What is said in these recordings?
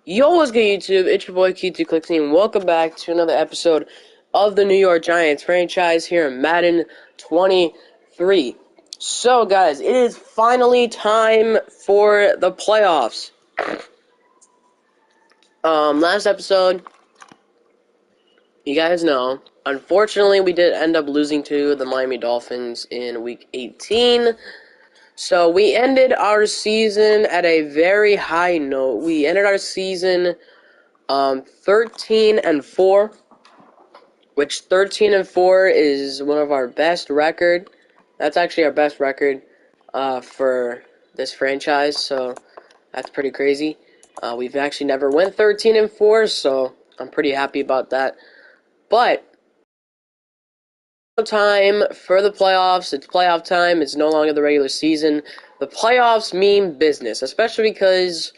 Yo, what's good, YouTube? It's your boy Q2Clicks, and welcome back to another episode of the New York Giants franchise here in Madden 23. So, guys, it is finally time for the playoffs. Last episode, you guys know, unfortunately, we did end up losing to the Miami Dolphins in Week 18. So, we ended our season at a very high note. We ended our season 13-4, which 13-4 is one of our best record. That's actually our best record for this franchise, so that's pretty crazy. We've actually never went 13-4, so I'm pretty happy about that. But time for the playoffs. It's playoff time. It's no longer the regular season. The playoffs mean business, especially because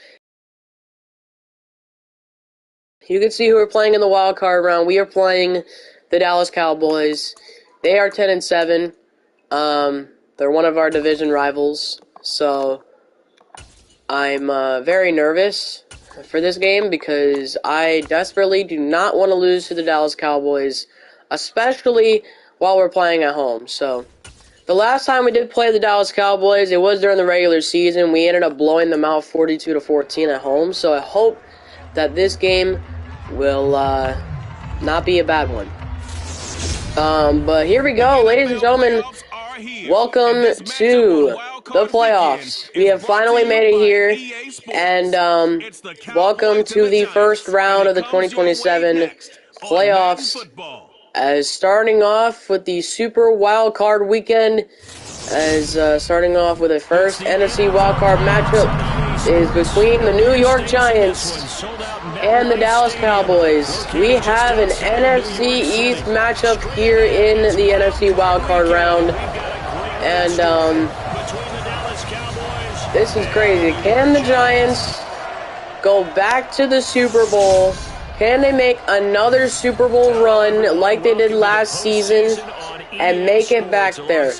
you can see who we're playing in the wild card round. We are playing the Dallas Cowboys. They are 10-7. They're one of our division rivals. So I'm very nervous for this game because I desperately do not want to lose to the Dallas Cowboys, especially while we're playing at home. So the last time we did play the Dallas Cowboys, it was during the regular season. We ended up blowing them out 42-14 at home. So I hope that this game will not be a bad one. But here we go, ladies and gentlemen. Welcome to the playoffs. We have finally made it here, and welcome to the first round of the 2027 playoffs. As starting off with the Super Wild Card Weekend, starting off with a first NFC Wild Card matchup is between the New York Giants and the Dallas Cowboys. We have an NFC East matchup here in the NFC Wild Card round, and this is crazy. Can the Giants go back to the Super Bowl? Can they make another Super Bowl run like they did last season and make it back there?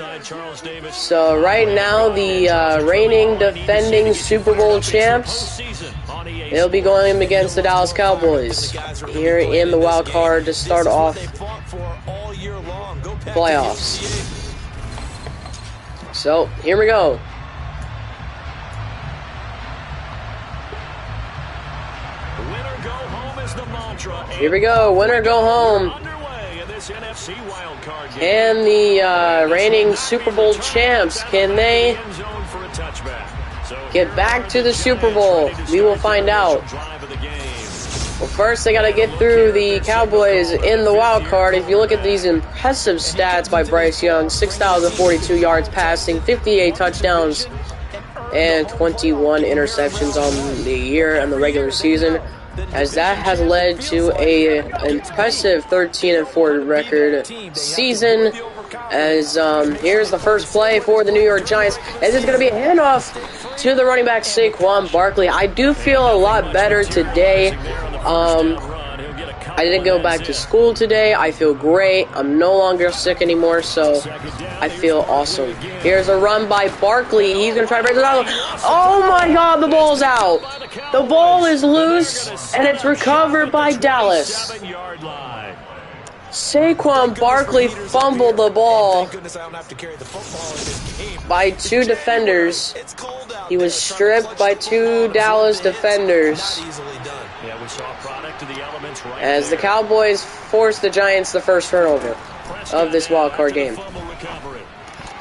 So right now, the reigning defending Super Bowl champs, they'll be going against the Dallas Cowboys here in the wild card to start off playoffs. So here we go. Here we go, winner go home. Can the reigning Super Bowl champs, can they get back to the Super Bowl? We will find out. Well, first they got to get through the Cowboys in the wild card. If you look at these impressive stats by Bryce Young, 6,042 yards passing, 58 touchdowns, and 21 interceptions on the year and the regular season, as that has led to an impressive 13-4 record season. As here's the first play for the New York Giants, as it's going to be a handoff to the running back Saquon Barkley. I do feel a lot better today. I didn't go back to school today. I feel great. I'm no longer sick anymore, so I feel awesome. Here's a run by Barkley. He's going to try to break it out. Oh my God, the ball's out. The ball is loose, and it's recovered by Dallas. Saquon Barkley fumbled the ball by two defenders. He was stripped by two Dallas defenders, as the Cowboys forced the Giants the first turnover of this wildcard game.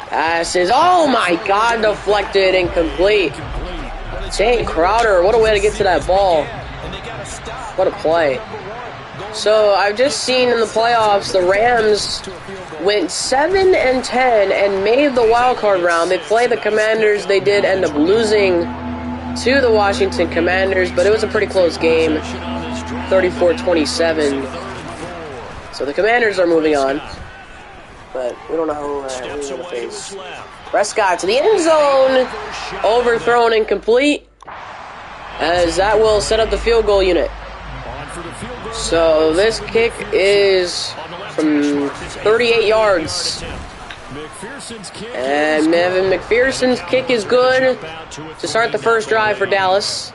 Passes, oh my God, deflected, incomplete. Jay Crowder, what a way to get to that ball. What a play. So I've just seen in the playoffs, the Rams went 7-10 and made the wild card round. They played the Commanders. They did end up losing to the Washington Commanders, but it was a pretty close game, 34-27. So the Commanders are moving on, but we don't know who we're going to face. Prescott to the end zone, overthrown, incomplete, as that will set up the field goal unit. So this kick is from 38 yards. And Evan McPherson's kick is good to start the first drive for Dallas.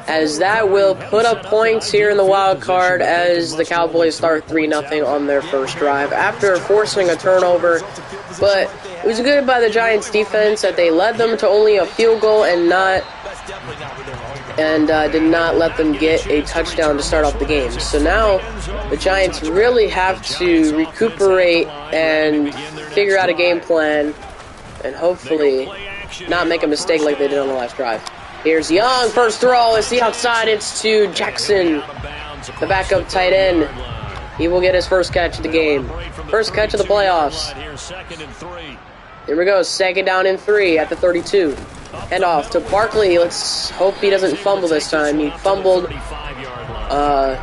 as that will put up points here in the wild card as the Cowboys start 3-0 on their first drive after forcing a turnover. But it was good by the Giants defense that they led them to only a field goal and did not let them get a touchdown to start off the game. So now the Giants really have to recuperate and figure out a game plan and hopefully not make a mistake like they did on the last drive. Here's Young, first throw, it's the outside, it's to Jackson, the backup tight end. He will get his first catch of the game. First catch of the playoffs. Here we go, 2nd down and 3 at the 32. Hand off to Barkley. Let's hope he doesn't fumble this time. He fumbled on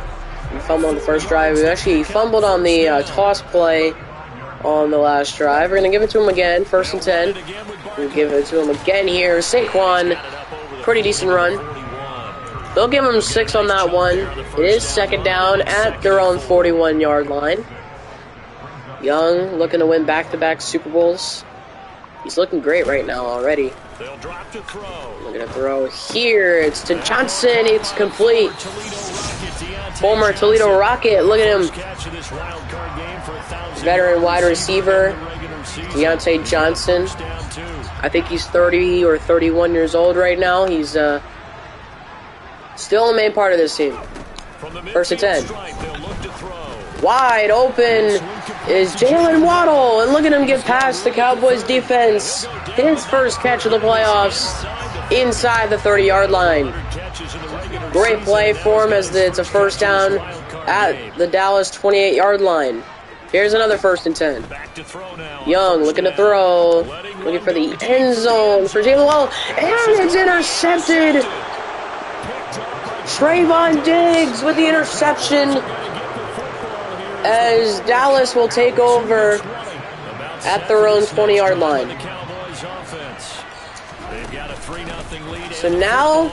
the first drive. He fumbled on the toss play on the last drive. We're going to give it to him again, 1st and 10. We'll give it to him again here. Saquon, pretty decent run. They'll give him 6 on that one. It is 2nd down at their own 41-yard line. Young looking to win back-to-back Super Bowls. He's looking great right now already. We're going to throw here. It's to Johnson. It's complete. Former Toledo Rocket. Look at him. Veteran wide receiver, Deontay Johnson. I think he's 30 or 31 years old right now. He's still the main part of this team. 1st and 10. Wide open is Jalen Waddle, and look at him get past the Cowboys defense. His first catch of the playoffs inside the 30-yard line. Great play for him as it's a 1st down at the Dallas 28-yard line. Here's another 1st and 10. Young looking to throw, looking for the end zone for Jalen Waddle, and it's intercepted. Trayvon Diggs with the interception as Dallas will take over at their own 20-yard line. So now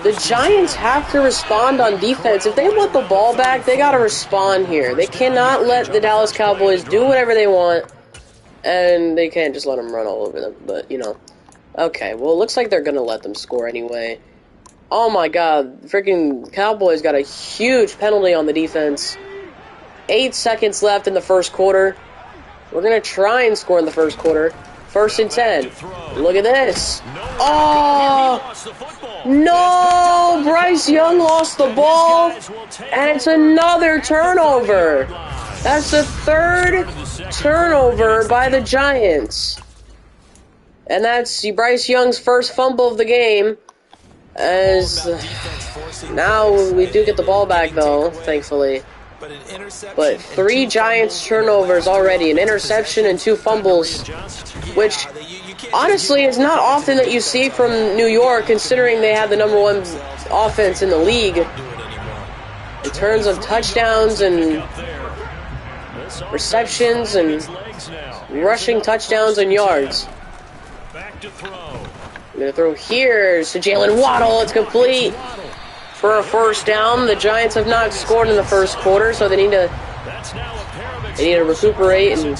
the Giants have to respond on defense. If they want the ball back, they got to respond here. They cannot let the Dallas Cowboys do whatever they want, and they can't just let them run all over them. But, you know, okay, well, it looks like they're going to let them score anyway. Oh, my God. Freaking Cowboys got a huge penalty on the defense. 8 seconds left in the first quarter. We're going to try and score in the first quarter. 1st and 10. Look at this. Oh, no. Bryce Young lost the ball, and it's another turnover. That's the 3rd turnover by the Giants. And that's Bryce Young's first fumble of the game. As now we do get the ball back, though, thankfully. But 3 Giants turnovers already, an interception and 2 fumbles, which honestly is not often that you see from New York, considering they have the #1 offense in the league in terms of touchdowns and receptions and rushing touchdowns and yards. I'm going to throw here to Jalen Waddle. It's complete for a 1st down. The Giants have not scored in the first quarter, so they need to recuperate, and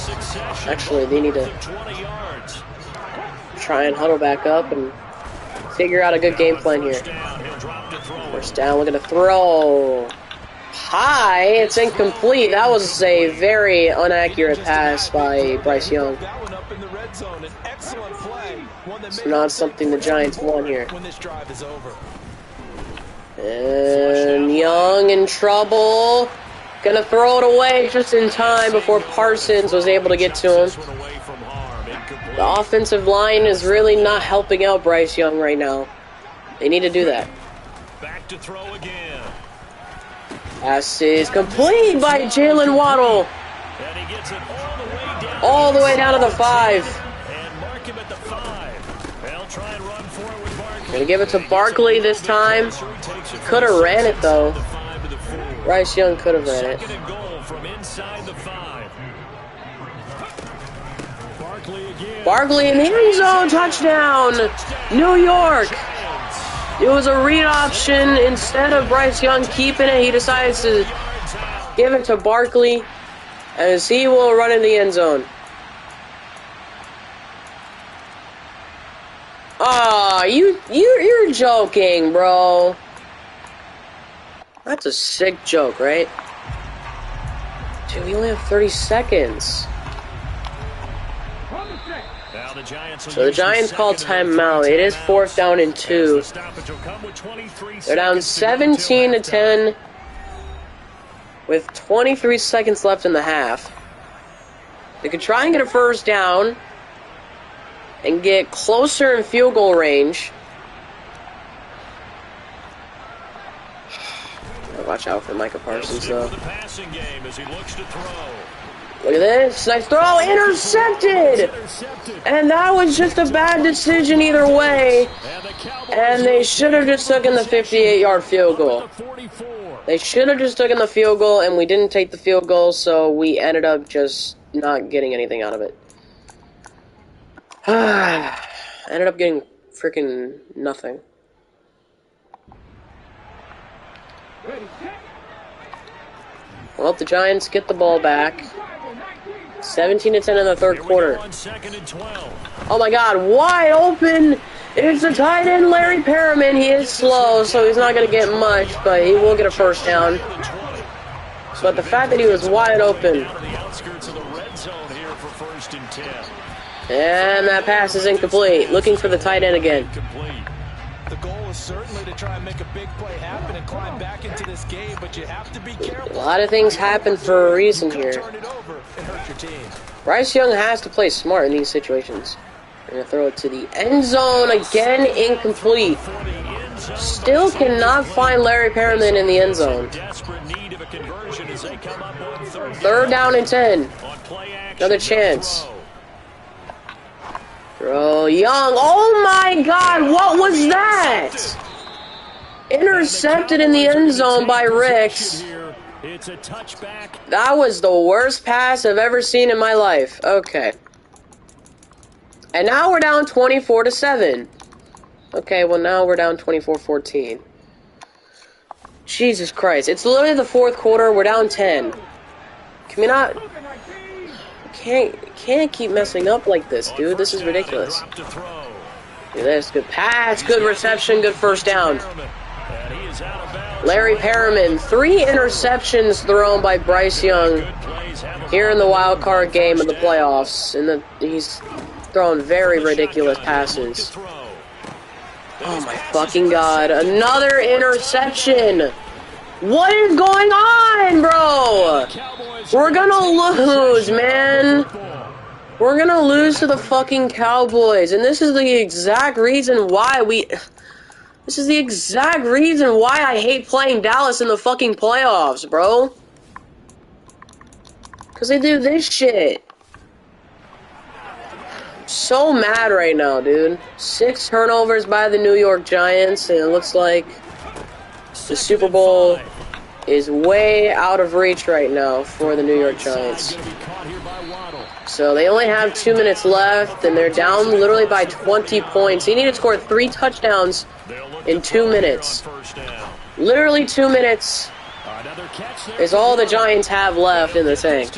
actually they need to try and huddle back up and figure out a good game plan here. 1st down, we're going to throw high. It's incomplete. That was a very inaccurate pass by Bryce Young. It's not something the Giants want here. And Young in trouble. Gonna throw it away just in time before Parsons was able to get to him. The offensive line is really not helping out Bryce Young right now. They need to do that. Back to throw again. Pass is complete by Jalen Waddle. And he gets it all the way down to the 5. And mark him at the 5. They'll try and run for it with Barkley. Gonna give it to Barkley this time. Could have ran it though. Bryce Young could have ran it. Second and goal from inside the 5. Barkley again. Barkley in the end zone, touchdown, New York. It was a read option. Instead of Bryce Young keeping it, he decides to give it to Barkley, as he will run in the end zone. Nah, you're joking, bro. That's a sick joke, right? Dude, we only have 30 seconds. So the Giants call timeout. It is 4th down and 2. They're down 17-10 with 23 seconds left in the half. They could try and get a first down and get closer in field goal range. Watch out for Micah Parsons, though. Look at this. Nice throw. Intercepted! And that was just a bad decision either way. And they should have just taken the 58-yard field goal. They should have just taken the field goal, and we didn't take the field goal, so we ended up just not getting anything out of it. Ended up getting freaking nothing. Well, the Giants get the ball back. 17-10 in the third quarter. Oh my God, wide open! It's the tight end, Larry Perriman. He is slow, so he's not going to get much, but he will get a first down. But the fact that he was wide open. And that pass is incomplete. Looking for the tight end again. The goal is certainly to try and make a big play happen and climb back into this game, but you have to be careful. A lot of things happen for a reason here. Turn it over and hurt your team. Bryce Young has to play smart in these situations. We're going to throw it to the end zone again, incomplete. Still cannot find Larry Perriman in the end zone. 3rd down and 10. Another chance. Throw Young. Oh my God, what was that? Intercepted in the end zone by Ricks. That was the worst pass I've ever seen in my life. Okay. And now we're down 24-7. Okay, well now we're down 24-14. Jesus Christ. It's literally the 4th quarter. We're down 10. Can we not... Can't keep messing up like this, dude. This is ridiculous. Look at this. Good pass, good reception, good first down. Larry Perriman, 3 interceptions thrown by Bryce Young here in the wild card game of the playoffs. And he's throwing very ridiculous passes. Oh my fucking God. Another interception. What is going on, bro? We're gonna lose, man. We're gonna lose to the fucking Cowboys. And this is the exact reason why This is the exact reason why I hate playing Dallas in the fucking playoffs, bro. Because they do this shit. I'm so mad right now, dude. 6 turnovers by the New York Giants, and it looks like the Super Bowl is way out of reach right now for the New York Giants. So they only have 2 minutes left, and they're down literally by 20 points. They need to score 3 touchdowns in 2 minutes. Literally 2 minits is all the Giants have left in the tank.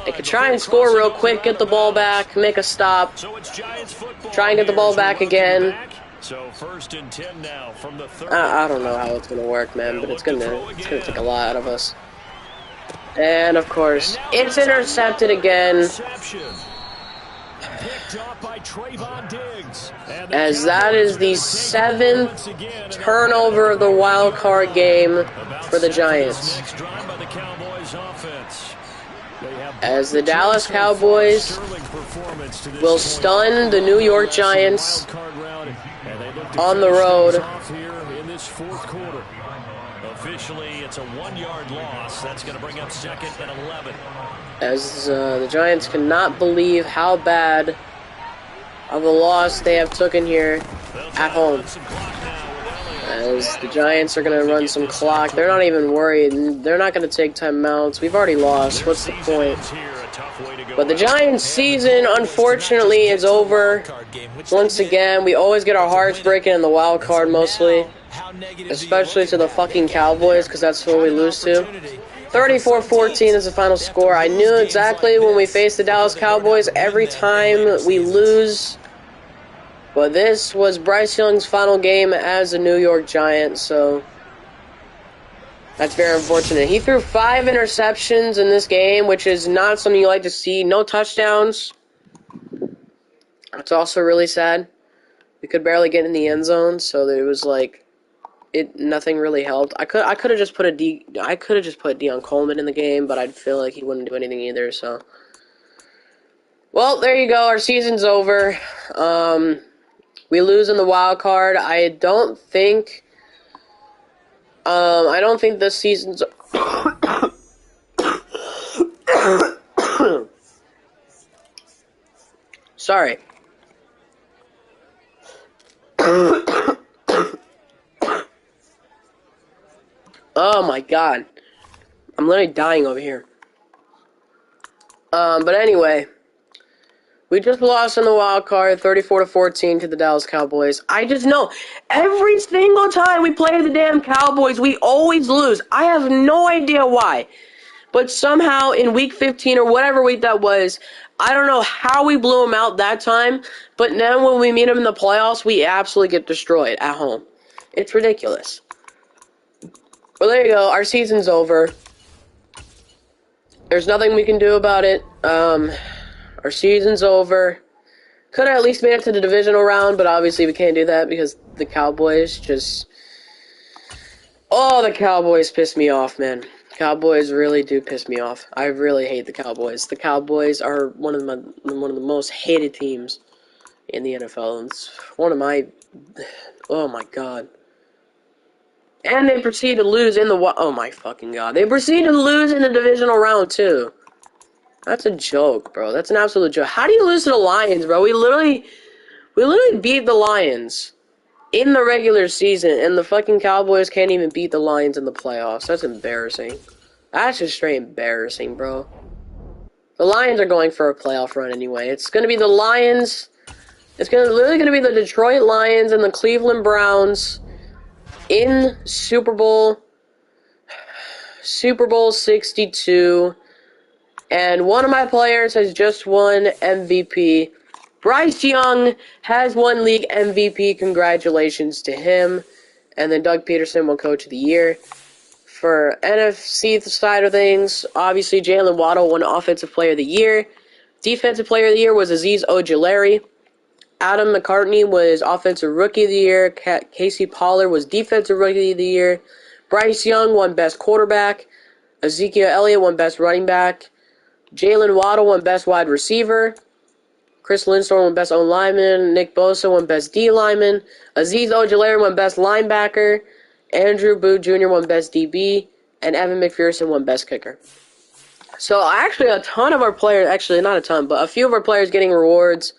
They could try and score real quick, get the ball back, make a stop, try and get the ball back again. So 1st and 10 now from the 30. I don't know how it's gonna work, man, but it's gonna take a lot out of us. And of course, it's intercepted again. As that is the 7th turnover of the wild card game for the Giants. As the Dallas Cowboys will stun the New York Giants on the road. Officially, it's a 1-yard loss. That's going to bring up 2nd and 11. As the Giants cannot believe how bad of a loss they have taken here at home. As the Giants are going to run some clock. They're not even worried. They're not going to take timeouts. We've already lost. What's the point? But the Giants' season, unfortunately, is over. Once again, we always get our hearts breaking in the wild card mostly. Especially to the fucking Cowboys, because that's who we lose to. 34-14 is the final score. I knew exactly when we faced the Dallas Cowboys, every time we lose But this was Bryce Young's final game as a New York Giant, so that's very unfortunate. He threw 5 interceptions in this game, which is not something you like to see. No touchdowns. It's also really sad. We could barely get in the end zone, so it was like nothing really helped. I could have just put Deion Coleman in the game, but I'd feel like he wouldn't do anything either. So, well, there you go. Our season's over. We lose in the wild card. I don't think this season's. Sorry. Oh my god. I'm literally dying over here. But anyway, we just lost in the wild card, 34-14 to the Dallas Cowboys. I just know, every single time we play the damn Cowboys, we always lose. I have no idea why. But somehow, in week 15 or whatever week that was, I don't know how we blew them out that time, but now when we meet them in the playoffs, we absolutely get destroyed at home. It's ridiculous. Well, there you go. Our season's over. There's nothing we can do about it. Our season's over. Could have at least made it to the divisional round, but obviously we can't do that because the Cowboys just... Oh, the Cowboys piss me off, man. Cowboys really do piss me off. I really hate the Cowboys. The Cowboys are one of the most hated teams in the NFL. It's one of my... Oh, my God. And they proceed to lose in the... Oh, my fucking God. They proceed to lose in the divisional round, too. That's a joke, bro. That's an absolute joke. How do you lose to the Lions, bro? We literally beat the Lions in the regular season, and the fucking Cowboys can't even beat the Lions in the playoffs. That's embarrassing. That's just straight embarrassing, bro. The Lions are going for a playoff run anyway. It's going to be the Lions. It's literally going to be the Detroit Lions and the Cleveland Browns in Super Bowl 62. And one of my players has just won MVP. Bryce Young has won league MVP. Congratulations to him. And then Doug Peterson won Coach of the Year. For NFC side of things, obviously Jalen Waddle won Offensive Player of the Year. Defensive Player of the Year was Azeez Ojulari. Adam McCartney was Offensive Rookie of the Year. Casey Pollard was Defensive Rookie of the Year. Bryce Young won Best Quarterback. Ezekiel Elliott won Best Running Back. Jalen Waddle won Best Wide Receiver. Chris Lindstrom won Best O-Lineman. Nick Bosa won Best D-Lineman. Azeez Ojulari won Best Linebacker. Andrew Booth Jr. won Best DB. And Evan McPherson won Best Kicker. So actually a ton of our players, actually not a ton, but a few of our players getting rewards.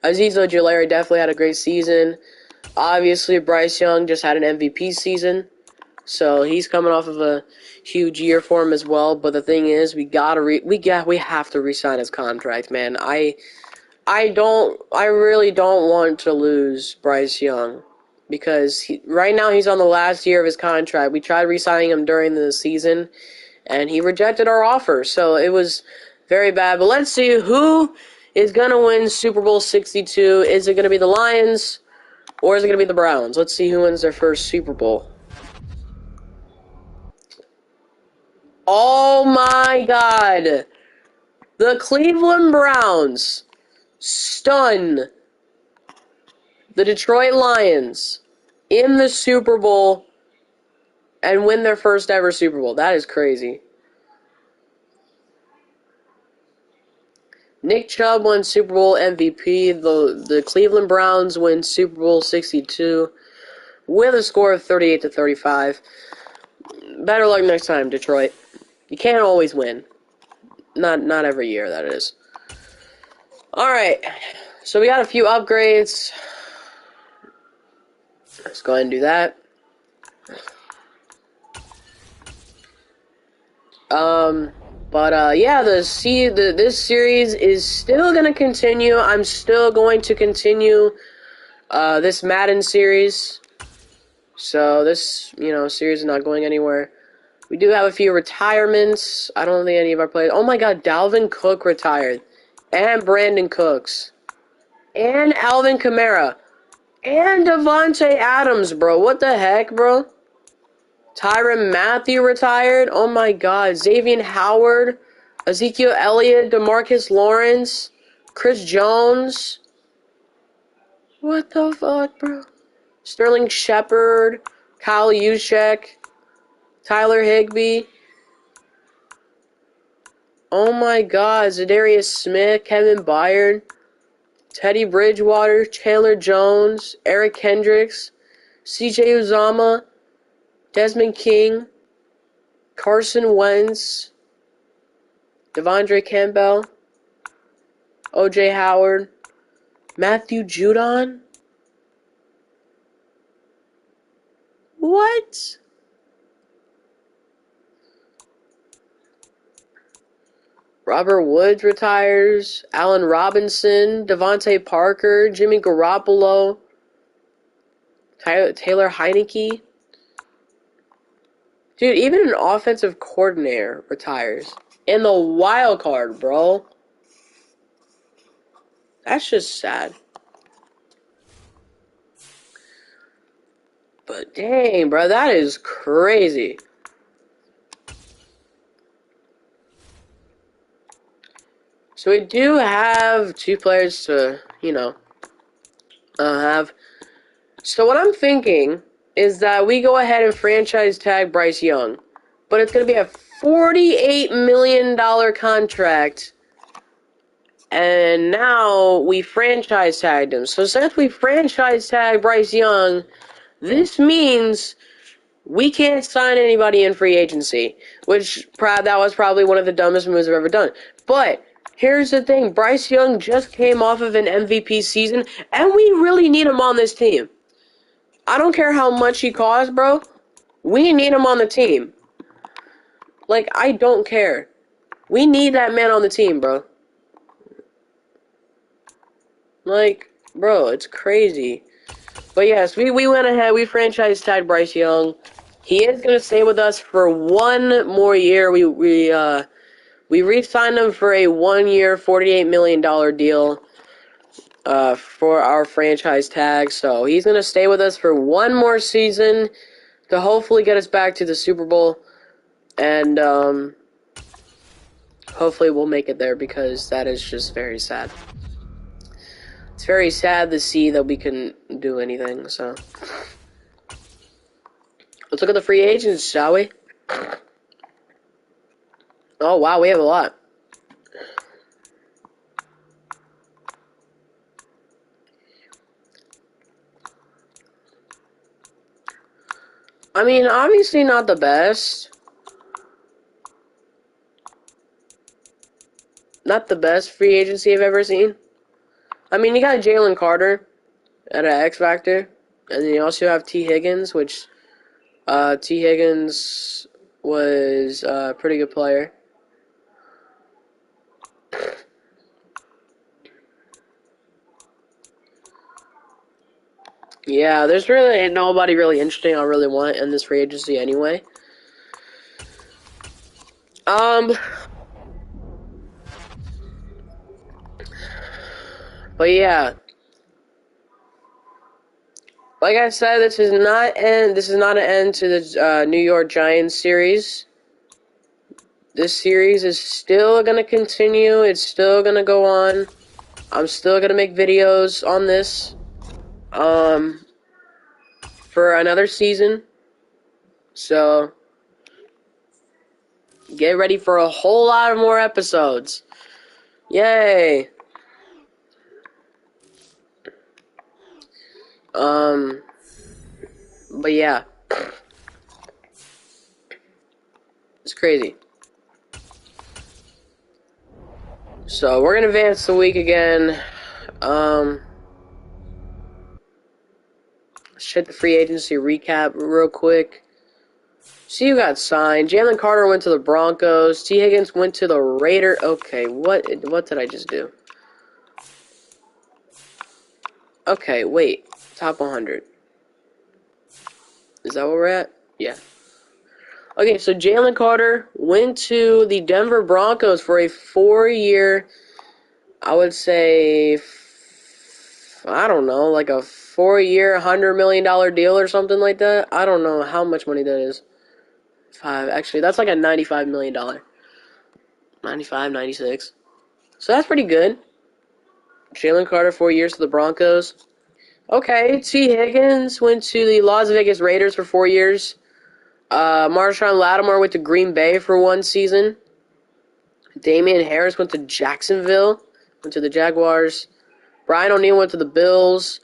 Azeez Ojulari definitely had a great season. Obviously Bryce Young just had an MVP season. So he's coming off of a huge year for him as well. But the thing is, we have to re-sign his contract, man. I really don't want to lose Bryce Young because right now he's on the last year of his contract. We tried re-signing him during the season, and he rejected our offer. So it was very bad. But let's see who is gonna win Super Bowl 62. Is it gonna be the Lions or is it gonna be the Browns? Let's see who wins their first Super Bowl. Oh my God. The Cleveland Browns stun the Detroit Lions in the Super Bowl and win their first ever Super Bowl. That is crazy. Nick Chubb won Super Bowl MVP. The Cleveland Browns win Super Bowl 62 with a score of 38-35. Better luck next time, Detroit. You can't always win. Not every year, that is. Alright. So we got a few upgrades. Let's go ahead and do that. Yeah, this series is still going to continue. I'm still going to continue this Madden series. So this, series is not going anywhere. We do have a few retirements. I don't think any of our players... Oh my God, Dalvin Cook retired. And Brandon Cooks. And Alvin Kamara. And Devontae Adams, bro. What the heck, bro? Tyrann Mathieu retired. Oh my god. Xavier Howard, Ezekiel Elliott, DeMarcus Lawrence, Chris Jones. What the fuck, bro? Sterling Shepard, Kyle Juszczyk, Tyler Higbee. Oh my god. Zadarius Smith, Kevin Byard, Teddy Bridgewater, Chandler Jones, Eric Kendricks, CJ Uzomah, Desmond King, Carson Wentz, Devondre Campbell, OJ Howard, Matthew Judon. What? Robert Woods retires. Allen Robinson, Devontae Parker, Jimmy Garoppolo, Taylor Heineke. Dude, even an offensive coordinator retires. In the wild card, bro. That's just sad. But dang, bro, that is crazy. So we do have two players to, have. So what I'm thinking is that we go ahead and franchise tag Bryce Young. But it's going to be a $48 million contract. And now we franchise tagged him. So since we franchise tagged Bryce Young, this means we can't sign anybody in free agency. Which, that was probably one of the dumbest moves I've ever done. But here's the thing. Bryce Young just came off of an MVP season. And we really need him on this team. I don't care how much he costs, bro. We need him on the team. Like, I don't care. We need that man on the team, bro. Like, bro, it's crazy. But yes, we went ahead. We franchise tagged Bryce Young. He is going to stay with us for one more year. We re-signed him for a 1 year, $48 million deal. For our franchise tag. So he's going to stay with us for one more season to hopefully get us back to the Super Bowl. And hopefully we'll make it there because that is just very sad. It's very sad to see that we can do anything. So let's look at the free agents, shall we? Oh, wow, we have a lot. I mean, obviously not the best. Not the best free agency I've ever seen. I mean, you got Jalen Carter at an X Factor. And then you also have T. Higgins, which T. Higgins was a pretty good player. Yeah, there's really nobody really interesting I really want in this free agency anyway. But yeah. Like I said, this is not an end to the New York Giants series. This series is still gonna continue. It's still gonna go on. I'm still gonna make videos on this. For another season. So get ready for a whole lot of more episodes. Yay! But yeah. It's crazy. So we're gonna advance the week again. Let's check the free agency recap real quick. See who got signed. Jalen Carter went to the Broncos. T. Higgins went to the Raiders. Okay, what did I just do? Okay, wait. Top 100. Is that where we're at? Yeah. Okay, so Jalen Carter went to the Denver Broncos for a 4-year, I would say, I don't know, like a 4-year, $100 million deal or something like that. I don't know how much money that is. Actually, that's like a $95 million. 95, 96. So that's pretty good. Jalen Carter, 4 years to the Broncos. Okay, T. Higgins went to the Las Vegas Raiders for 4 years. Marshawn Lattimore went to Green Bay for 1 season. Damian Harris went to Jacksonville, went to the Jaguars. Brian O'Neill went to the Bills.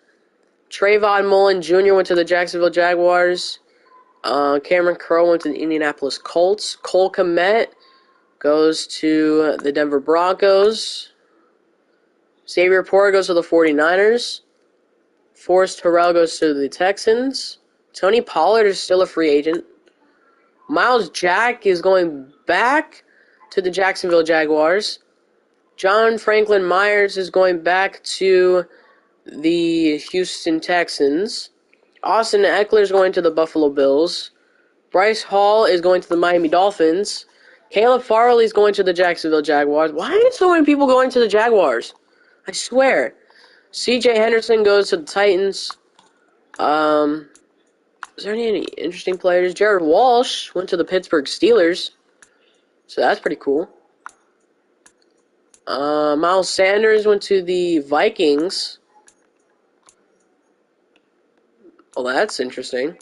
Trayvon Mullen Jr. went to the Jacksonville Jaguars. Cameron Crowe went to the Indianapolis Colts. Cole Kmet goes to the Denver Broncos. Xavier Porter goes to the 49ers. Forrest Terrell goes to the Texans. Tony Pollard is still a free agent. Miles Jack is going back to the Jacksonville Jaguars. John Franklin Myers is going back to the Houston Texans. Austin Eckler is going to the Buffalo Bills. Bryce Hall is going to the Miami Dolphins. Caleb Farley is going to the Jacksonville Jaguars. Why are so many people going to the Jaguars? I swear. C.J. Henderson goes to the Titans. Is there any interesting players? Jared Walsh went to the Pittsburgh Steelers. So that's pretty cool. Miles Sanders went to the Vikings. Well, that's interesting.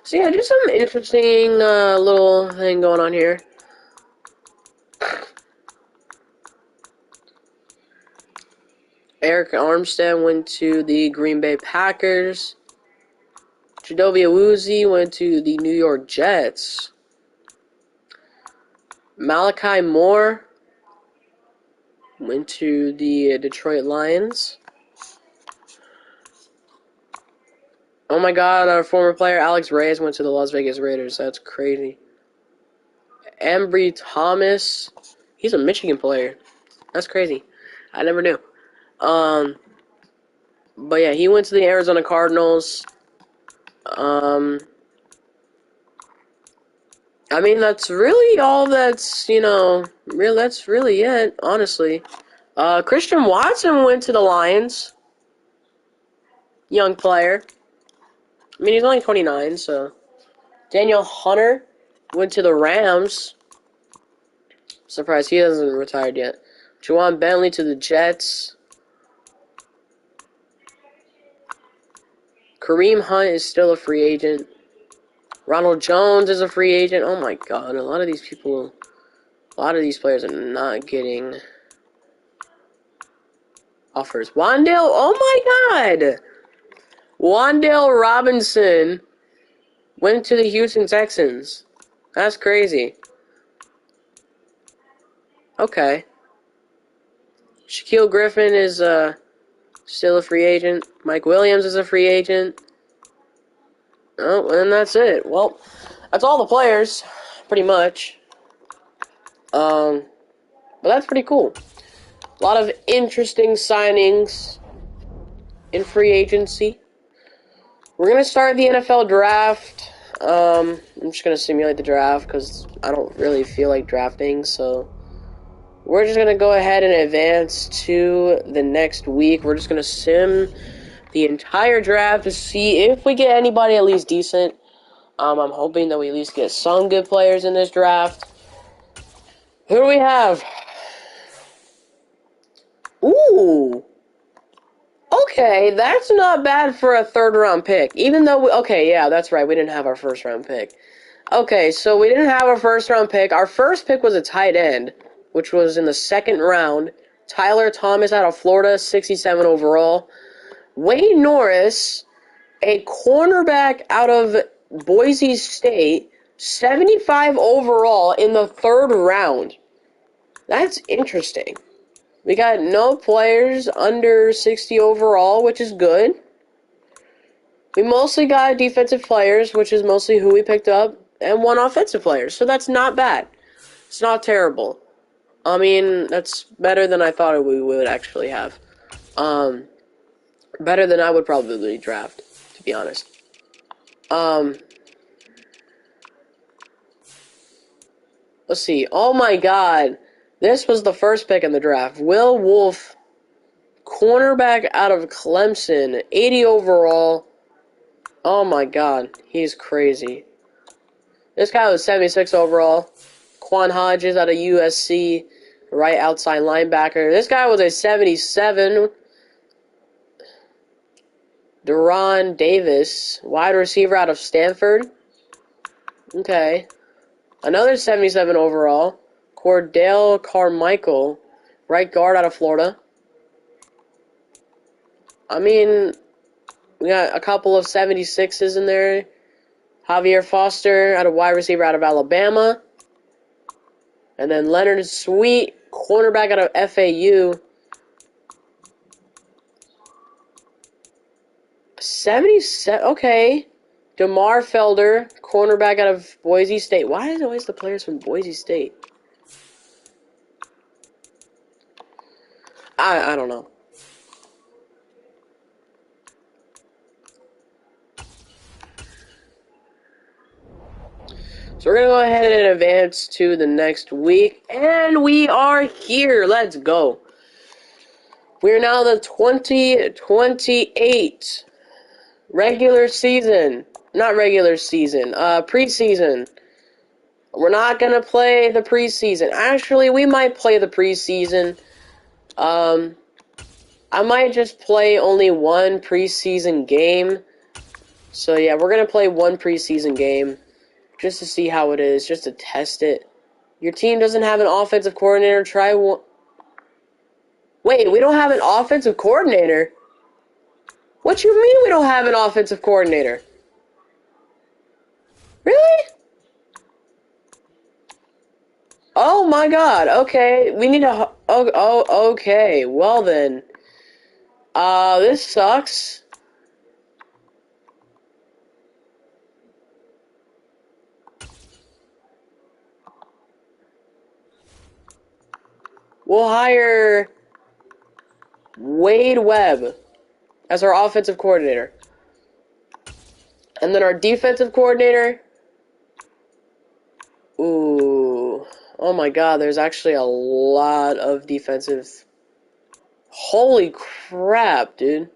So yeah, just some interesting little thing going on here. Eric Armstead went to the Green Bay Packers. Chidobe Awuzie went to the New York Jets. Malachi Moore went to the Detroit Lions. Oh my god, our former player Alex Reyes went to the Las Vegas Raiders. That's crazy. Ambry Thomas, he's a Michigan player. That's crazy. I never knew. But yeah, he went to the Arizona Cardinals. I mean, that's really all that's, that's really it, honestly. Christian Watson went to the Lions. Young player. I mean, he's only 29, so. Daniel Hunter went to the Rams. Surprised he hasn't retired yet. Juwan Bentley to the Jets. Kareem Hunt is still a free agent. Ronald Jones is a free agent. Oh my god, a lot of these players are not getting offers. Oh my god! Wan'Dale Robinson went to the Houston Texans. That's crazy. Okay. Shaquille Griffin is still a free agent. Mike Williams is a free agent. Oh, and that's it. Well, that's all the players, pretty much. But that's pretty cool. A lot of interesting signings in free agency. We're going to start the NFL draft. I'm just going to simulate the draft because I don't really feel like drafting, so we're just going to go ahead and advance to the next week. We're just going to sim the entire draft to see if we get anybody at least decent. I'm hoping that we at least get some good players in this draft. Who do we have? Ooh. Okay, that's not bad for a third-round pick. Even though, okay, yeah, that's right. We didn't have our first-round pick. Okay, so we didn't have our first-round pick. Our first pick was a tight end, which was in the second round. Tyler Thomas out of Florida, 67 overall. Wayne Norris, a cornerback out of Boise State, 75 overall in the third round. That's interesting. We got no players under 60 overall, which is good. We mostly got defensive players, which is mostly who we picked up, and one offensive player. So that's not bad. It's not terrible. I mean, that's better than I thought we would actually have. Better than I would probably draft, to be honest. Let's see. Oh my god. This was the first pick in the draft. Will Wolf, cornerback out of Clemson, 80 overall. Oh my god, he's crazy. This guy was 76 overall. Quan Hodges out of USC, right outside linebacker. This guy was a 77. Deron Davis, wide receiver out of Stanford. Okay. Another 77 overall. Cordell Carmichael, right guard out of Florida. I mean, we got a couple of 76s in there. Javier Foster, out of wide receiver out of Alabama. And then Leonard Sweet, cornerback out of FAU. 77, okay. DeMar Felder, cornerback out of Boise State. Why is it always the players from Boise State? I don't know. So we're going to go ahead and advance to the next week. And we are here. Let's go. We are now the 2028 regular season. Not regular season. Preseason. We're not going to play the preseason. Actually, we might play the preseason. I might just play only one preseason game. So yeah, we're going to play one preseason game. Just to see how it is, just to test it. Your team doesn't have an offensive coordinator, try one. Wait, we don't have an offensive coordinator? What you mean we don't have an offensive coordinator? Really? Oh my god, okay. We need a... okay. Well then. This sucks. We'll hire Wade Webb as our offensive coordinator. And then our defensive coordinator... Ooh. Oh my god, there's actually a lot of defensive... Holy crap, dude.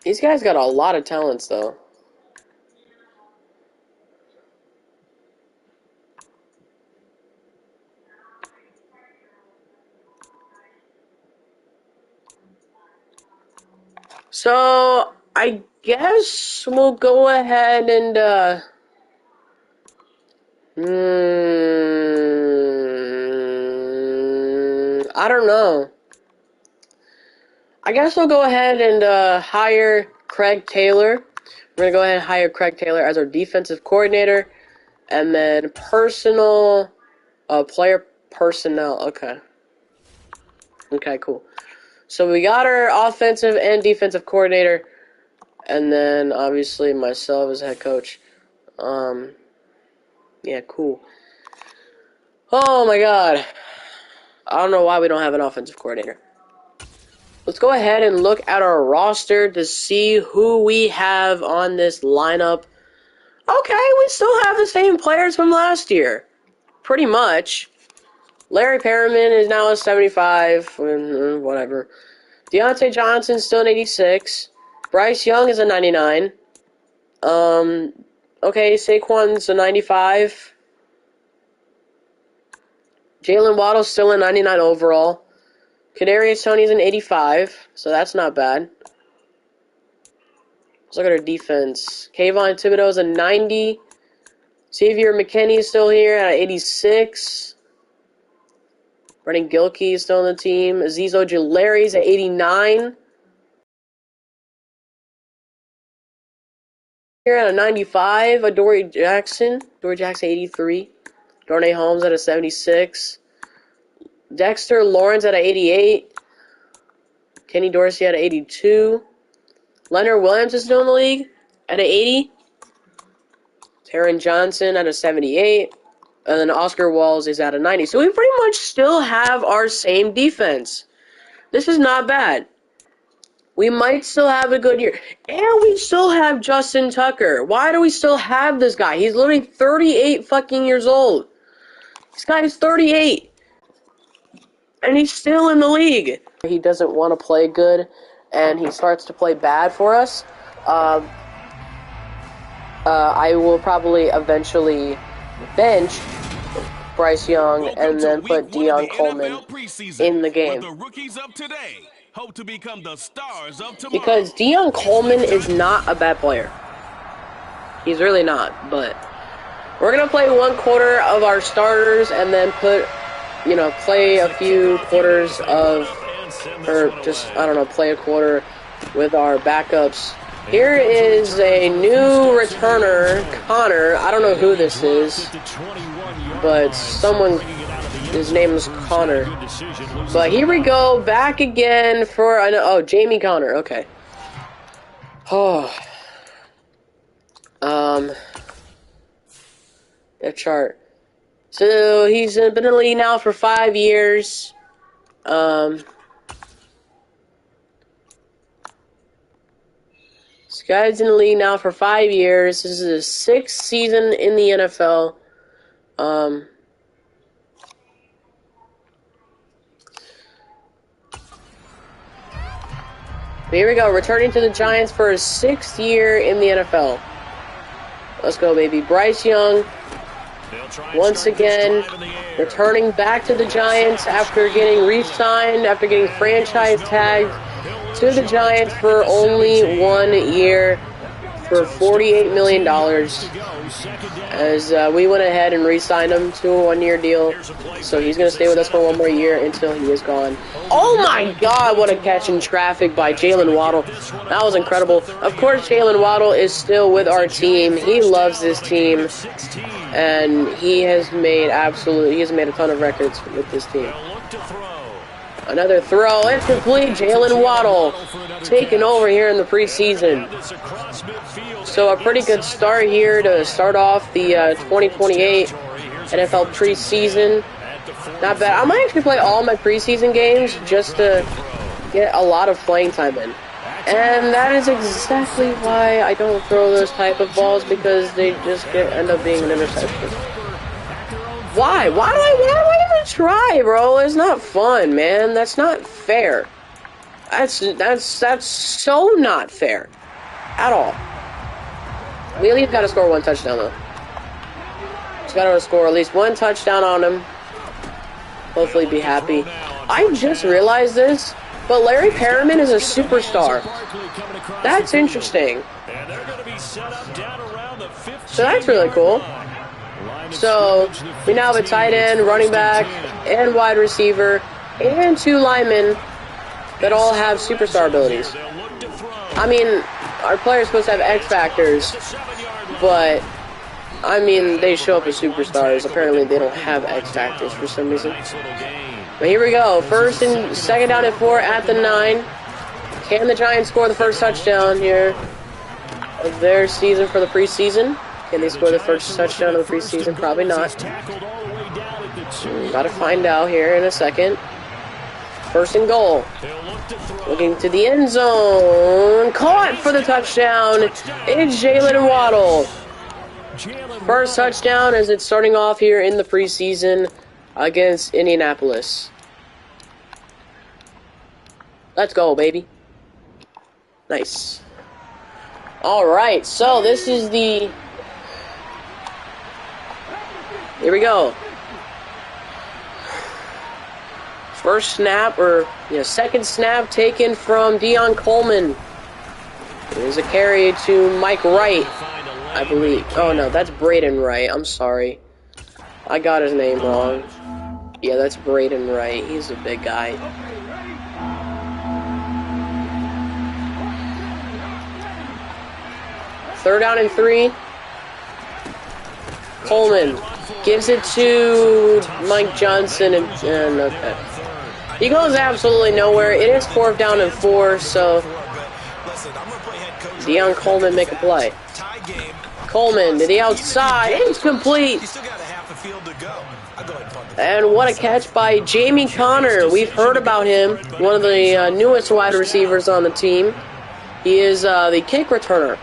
These guys got a lot of talents, though. So, I guess we'll go ahead and, I don't know. I guess we'll go ahead and, hire Craig Taylor. We're going to go ahead and hire Craig Taylor as our defensive coordinator. And then player personnel. Okay. Okay, cool. So we got our offensive and defensive coordinator. And then, obviously, myself as head coach. Yeah, cool. Oh, my God. I don't know why we don't have an offensive coordinator. Let's go ahead and look at our roster to see who we have on this lineup. Okay, we still have the same players from last year. Pretty much. Larry Perriman is now a 75. Whatever. Deontay Johnson's still an 86. Bryce Young is a 99. Okay, Saquon's a 95. Jalen Waddle's still a 99 overall. Kadarius Toney's an 85, so that's not bad. Let's look at our defense. Kayvon Thibodeau's a 90. Xavier McKinney is still here at 86. Brennan Gilkey is still on the team. Azeez Ojulari's at 89. Here at a 95, Adoree Jackson. 83. Darnay Holmes at a 76. Dexter Lawrence at a 88. Kenny Dorsey at 82. Leonard Williams is still in the league at an 80. Taron Johnson at a 78. And then Oscar Walls is at a 90. So we pretty much still have our same defense. This is not bad. We might still have a good year. And we still have Justin Tucker. Why do we still have this guy? He's literally 38 fucking years old. This guy is 38. And he's still in the league. He doesn't want to play good, and he starts to play bad for us. I will probably eventually bench Bryce Young and then put Deion Coleman in the game. Hope to become the stars of tomorrow. Because Deion Coleman is not a bad player. He's really not, but we're going to play 1 quarter of our starters and then play a few quarters of, or just, I don't know, play a quarter with our backups. Here is a new returner, Connor. I don't know who this is, but his name is Connor. But here we go, back again for, Jamie Connor, okay. Oh. That chart. So, he's been in the league now for 5 years. This guy's in the league now for 5 years. This is his 6th season in the NFL. Here we go, returning to the Giants for his 6th year in the NFL. Let's go, baby. Bryce Young, once again, returning back to the Giants after getting re-signed, after getting franchise tagged to the Giants for only 1 year for $48 million. As we went ahead and re-signed him to a 1-year deal. So he's going to stay with us for 1 more year until he is gone. Oh my God, what a catch in traffic by Jalen Waddle. That was incredible. Of course, Jalen Waddle is still with our team. He loves this team. And he has made a ton of records with this team. Another throw, it's complete. Jalen Waddle taking over here in the preseason. So a pretty good start here to start off the 2028 NFL preseason. Not bad. I might actually play all my preseason games just to get a lot of playing time in. And that is exactly why I don't throw those type of balls, because they just end up being an interception. Why? Why do I even try, bro? It's not fun, man. That's not fair. That's so not fair. At all. We at least gotta score 1 touchdown, though. Just gotta score at least 1 touchdown on him. Hopefully be happy. I just realized this, but Larry Perriman is a superstar. That's interesting. So that's really cool. So, we now have a tight end, running back, and wide receiver, and 2 linemen that all have superstar abilities. I mean, our players are supposed to have X factors, but, I mean, they show up as superstars. Apparently, they don't have X factors for some reason. But here we go. 2nd down and 4 at the 9. Can the Giants score the first touchdown here of their season for the preseason? Can they score the first touchdown of the preseason? Probably not. Got to find out here in a second. 1st and goal. Looking to the end zone. Caught for the touchdown. It's Jalen Waddle. First touchdown as it's starting off here in the preseason against Indianapolis. Let's go, baby. Nice. Alright, so this is the... Here we go. First snap, or 2nd snap taken from Deion Coleman. There's a carry to Mike Wright, I believe. Oh no, that's Braden Wright. I'm sorry. I got his name wrong. Yeah, that's Braden Wright. He's a big guy. Third down and 3. Coleman gives it to Mike Johnson and okay. He goes absolutely nowhere. It is 4th down and 4, so Deion Coleman make a play. Coleman to the outside. It's complete. And what a catch by Jamie Connor. We've heard about him. One of the newest wide receivers on the team. He is the kick returner.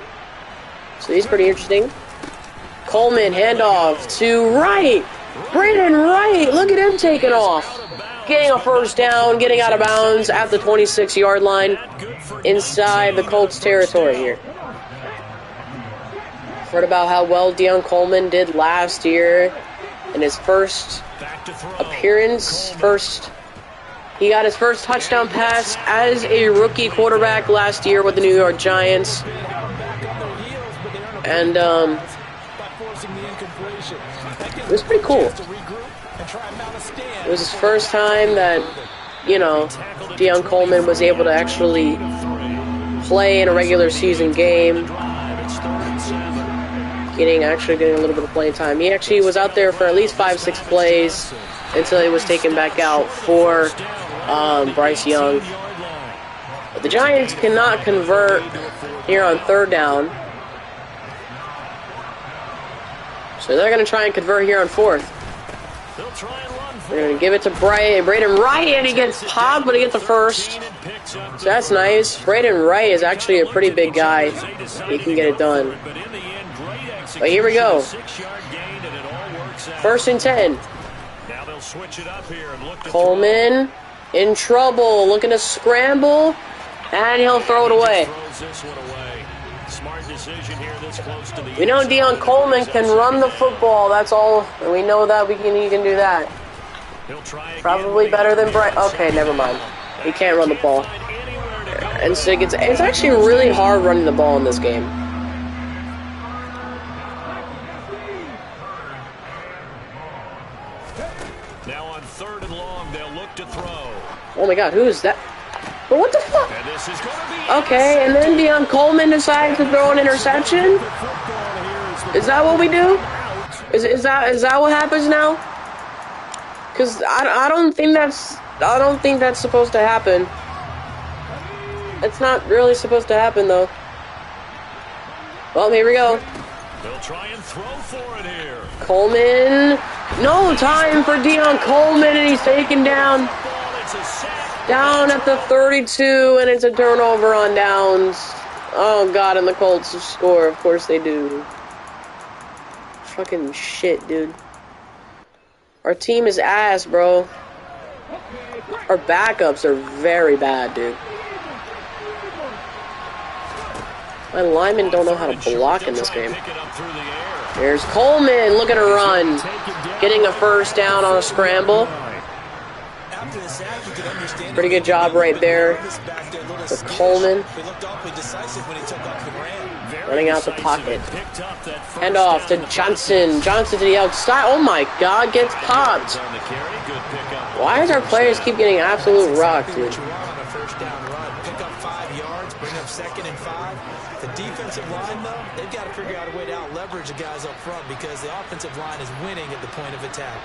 So he's pretty interesting. Coleman, handoff to Wright. Brandon Wright. Look at him taking off. Getting a 1st down, getting out of bounds at the 26-yard line inside the Colts territory here. Heard about how well Deion Coleman did last year in his first appearance. He got his first touchdown pass as a rookie quarterback last year with the New York Giants. And it was pretty cool. It was his first time that, you know, Deion Coleman was able to actually play in a regular season game. Getting a little bit of playing time. He actually was out there for at least 5-6 plays until he was taken back out for Bryce Young. But the Giants cannot convert here on 3rd down. So they're going to try and convert here on 4th. They're going to give it to Braden Wright, and he gets popped, but he gets the 1st. So that's nice. Braden Wright is actually a pretty big guy. He can get it done. But here we go. 1st and 10. Coleman in trouble, looking to scramble, and he'll throw it away. We know Deion Coleman can run the football, that's all, and we know that he can do that. Probably better than Bright. Okay, never mind. He can't run the ball. And so it's actually really hard running the ball in this game. Now on 3rd and long, they'll look to throw. Oh my God, who is that? But what the fuck? Okay, and then Deion Coleman decides to throw an interception? Is that what we do? Is that what happens now? Because I don't think that's supposed to happen. It's not really supposed to happen though. Well, here we go. They'll try and throw for it here. Coleman, no time for Deion Coleman, and he's taken down at the 32, and it's a turnover on downs. Oh God, and the Colts score. Of course they do. Fucking shit, dude. Our team is ass, bro. Our backups are very bad, dude. My linemen don't know how to block in this game. Here's Coleman. Look at her run. Getting a 1st down on a scramble. Pretty good job right there with Coleman. Running out the pocket. Hand off to Johnson. Johnson to the outside. Oh my God, gets popped. Why does our players keep getting absolute rocked, dude? The defensive line, though, they've got to figure out a way to out-leverage the guys up front because the offensive line is winning at the point of attack.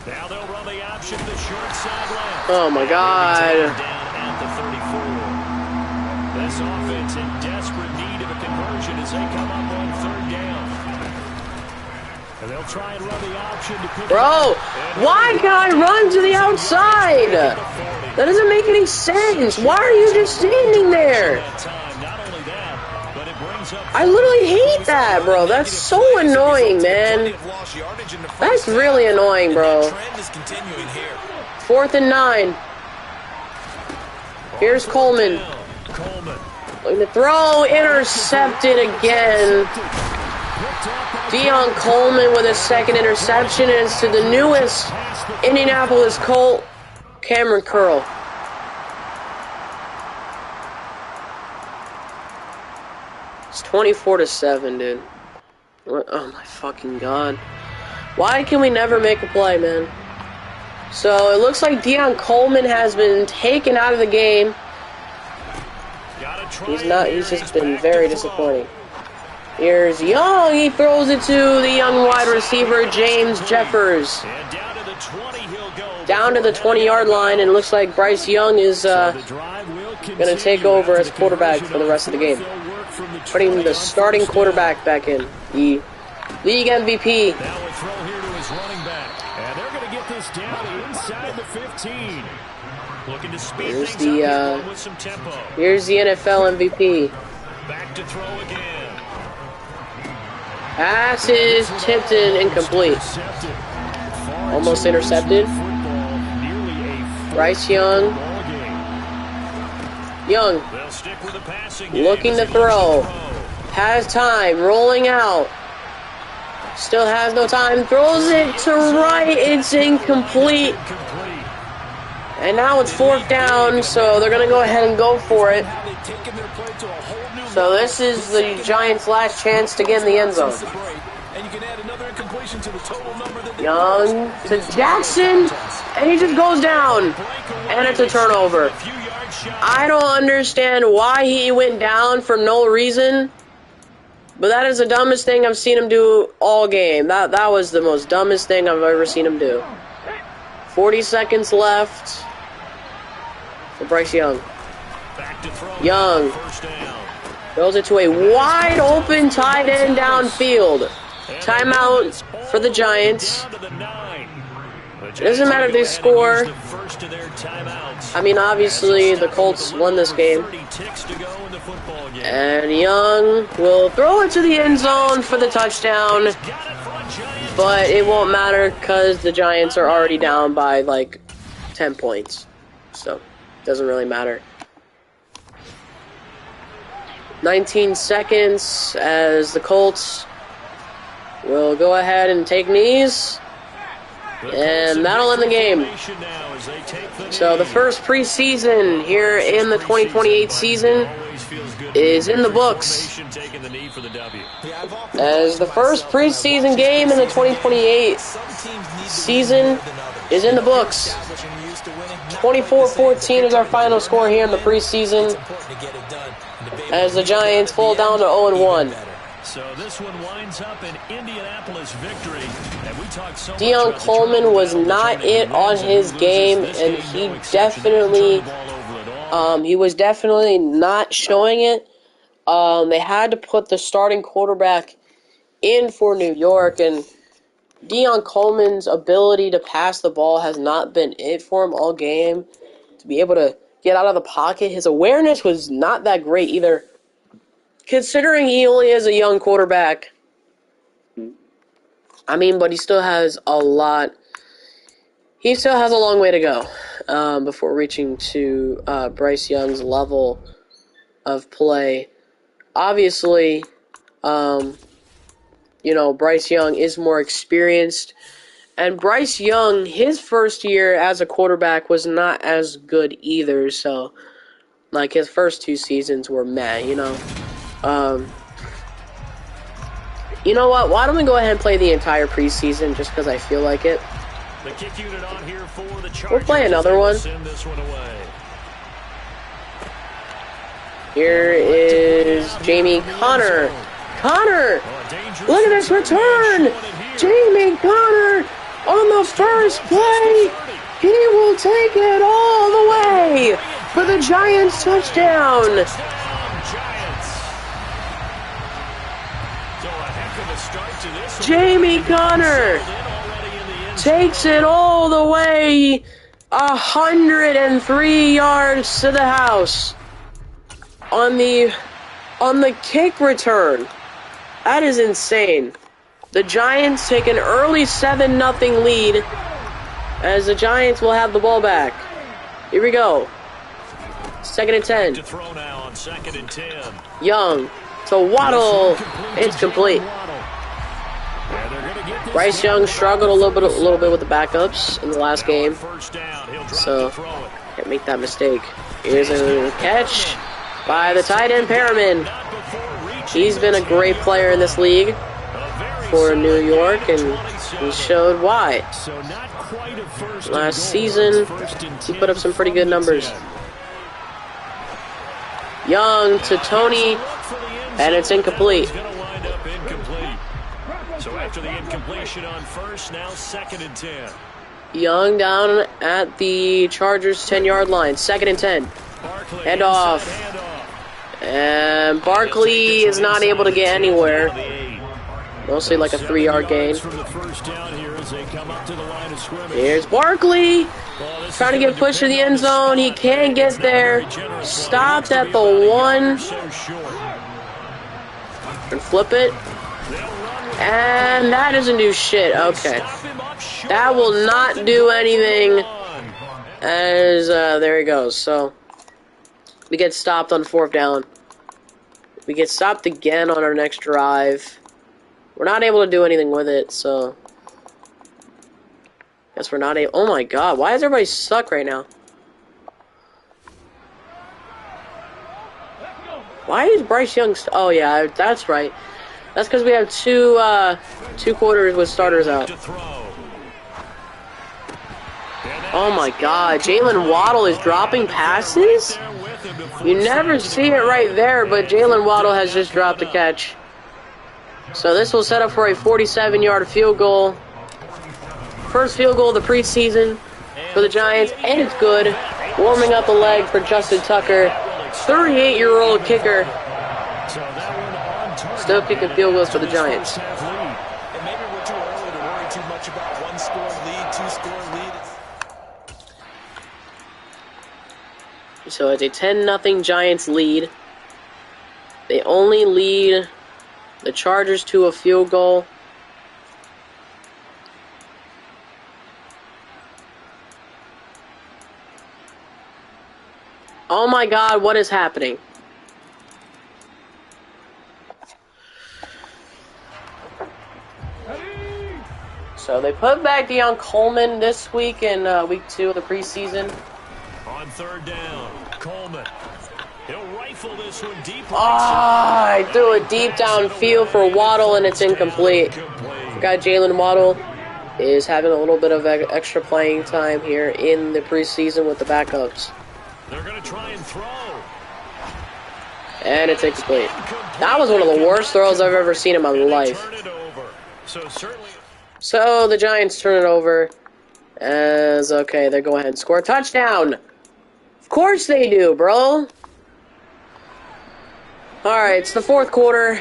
Now they'll run the option to short sideline. Oh my God. Down at the 34. This offense in desperate need of a conversion as they come up on 3rd down. And they'll try and run the option to pick Bro, why can't I run to the outside? That doesn't make any sense. Why are you just standing there? I literally hate that, bro. That's so annoying, man. That's really annoying, bro. 4th and 9. Here's Coleman. Looking to throw. Intercepted again. Deion Coleman with his 2nd interception. And it's to the newest Indianapolis Colt, Cameron Curl. It's 24-7, dude. What? Oh my fucking God. Why can we never make a play, man? So it looks like Deion Coleman has been taken out of the game. He's just been very disappointing. Here's Young. He throws it to the young wide receiver, James Jeffers. And down to the 20 he'll go down to the 20-yard line, and it looks like Bryce Young is going to take over as quarterback for the rest of the game. Putting the starting quarterback back in. The league MVP. Now a throw here to his running back. And they're going to get this down inside the 15. Looking to speed things up with some tempo. Here's the NFL MVP. Back to throw again. Pass is tipped and incomplete. Almost intercepted. Bryce Young. Young. Looking to throw. Has time. Rolling out. Still has no time. Throws it to right. It's incomplete. And now it's 4th down, so they're going to go ahead and go for it. So this is the Giants' last chance to get in the end zone. Young to Jackson, and he just goes down. And it's a turnover. I don't understand why he went down for no reason. But that is the dumbest thing I've seen him do all game. That was the most dumbest thing I've ever seen him do. 40 seconds left for Bryce Young. Young throws it to a wide open tight end downfield. Timeout for the Giants. It doesn't matter if they score. I mean, obviously, the Colts won this game. And Young will throw it to the end zone for the touchdown. But it won't matter because the Giants are already down by, like, 10 points. So, it doesn't really matter. 19 seconds as the Colts will go ahead and take knees. And that'll end the game. So the first preseason here in the 2028 season is in the books. As the first preseason game in the 2028 season is in the books. 24-14 is our final score here in the preseason, as the Giants fall down to 0-1. So this one winds up an Indianapolis victory. And we talked so Deon Coleman was not it on his game, and he was definitely not showing it. They had to put the starting quarterback in for New York, and Deon Coleman's ability to pass the ball has not been it for him all game. To be able to get out of the pocket, his awareness was not that great either, considering he only is a young quarterback. I mean, but he still has a lot. He still has a long way to go before reaching to Bryce Young's level of play. Obviously, Bryce Young is more experienced. And Bryce Young, his first year as a quarterback was not as good either. So, like, his first 2 seasons were meh, You know what? Why don't we go ahead and play the entire preseason just because I feel like it? The kick unit on here for the Chargers. We'll play another one. Send this one away. Here is Jamie Connor. Connor! Look at this return! Jamie Connor on the first play! He will take it all the way for the Giants touchdown! Jamie Connor takes it all the way 103 yards to the house on the kick return. That is insane. The Giants take an early 7-0 lead as the Giants will have the ball back. Here we go. 2nd and 10. To throw now on 2nd and 10. Young to Waddle. It's complete. Bryce Young struggled a little bit with the backups in the last game, so can't make that mistake. Here's a catch by the tight end Perriman. He's been a great player in this league for New York, and he showed why. Last season, he put up some pretty good numbers. Young to Tony, and it's incomplete. So after the incompletion on first, now 2nd and 10. Young down at the Chargers 10-yard line. 2nd and 10. Hand off. And Barkley is not able to get anywhere. Mostly like a 3-yard gain. Here's Barkley. Trying to get pushed to the end zone. He can't get there. Stopped at the 1. And flip it. And that doesn't do shit. Okay. That will not do anything. As, there he goes. So, we get stopped on 4th down. We get stopped again on our next drive. We're not able to do anything with it, so... Guess we're not able... Oh my god, why does everybody suck right now? Why is Bryce Young... Oh yeah, that's right. That's because we have two quarters with starters out. Oh my god, Jalen Waddle is dropping passes? You never see it right there, but Jalen Waddle has just dropped a catch. So this will set up for a 47-yard field goal. First field goal of the preseason for the Giants, and it's good. Warming up the leg for Justin Tucker, 38-year-old kicker. Still kicking field goals for the Giants. And maybe we're too early to worry too much about 1-score lead, 2-score lead. So it's a 10-0 Giants lead. They only lead the Chargers to a field goal. Oh my god, what is happening? So they put back Deion Coleman this week in week 2 of the preseason. On 3rd down, Coleman. He'll rifle this one deep. I threw it deep downfield for Waddle, and it's incomplete. Guy Jalen Waddle is having a little bit of extra playing time here in the preseason with the backups. They're going to try and throw. And it's incomplete. That was one of the worst throws I've ever seen in my life. So the Giants turn it over. As, okay, they go ahead and score a touchdown. Of course they do, bro. Alright, it's the 4th quarter.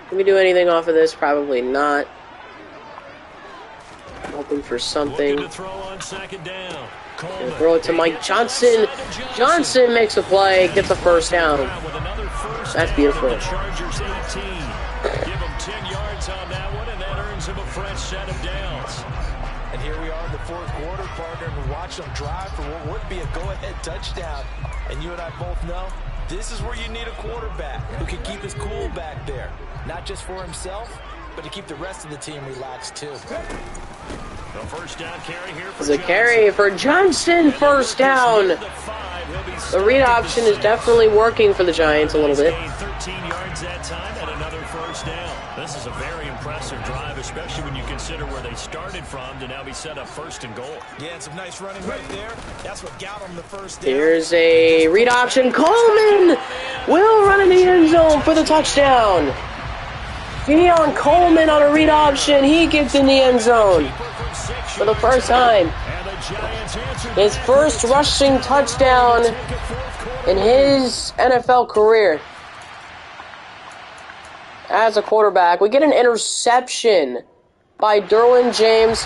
Can we do anything off of this? Probably not. Hoping for something. To throw on 2nd down. Throw it to Mike Johnson. Johnson makes a play, gets a first down. That's beautiful. Chargers 18. Give him 10 yards on that one, and that earns him a fresh set of downs. And here we are in the 4th quarter, partner, and watch them drive for what would be a go-ahead touchdown. And you and I both know this is where you need a quarterback who can keep his cool back there. Not just for himself, but to keep the rest of the team relaxed too. The first down carry here for It's a carry for Johnson, first down. The read option is definitely working for the Giants a little bit. 13 yards that time and another first down. This is a very impressive drive, especially when you consider where they started from to now be set up 1st and goal. Yeah, and some nice running right there. That's what got him the first down. Here's a read option. Coleman will run in the end zone for the touchdown. Deion Coleman on a read option. He gets in the end zone for the first time. His first rushing touchdown in his NFL career as a quarterback. We get an interception by Derwin James.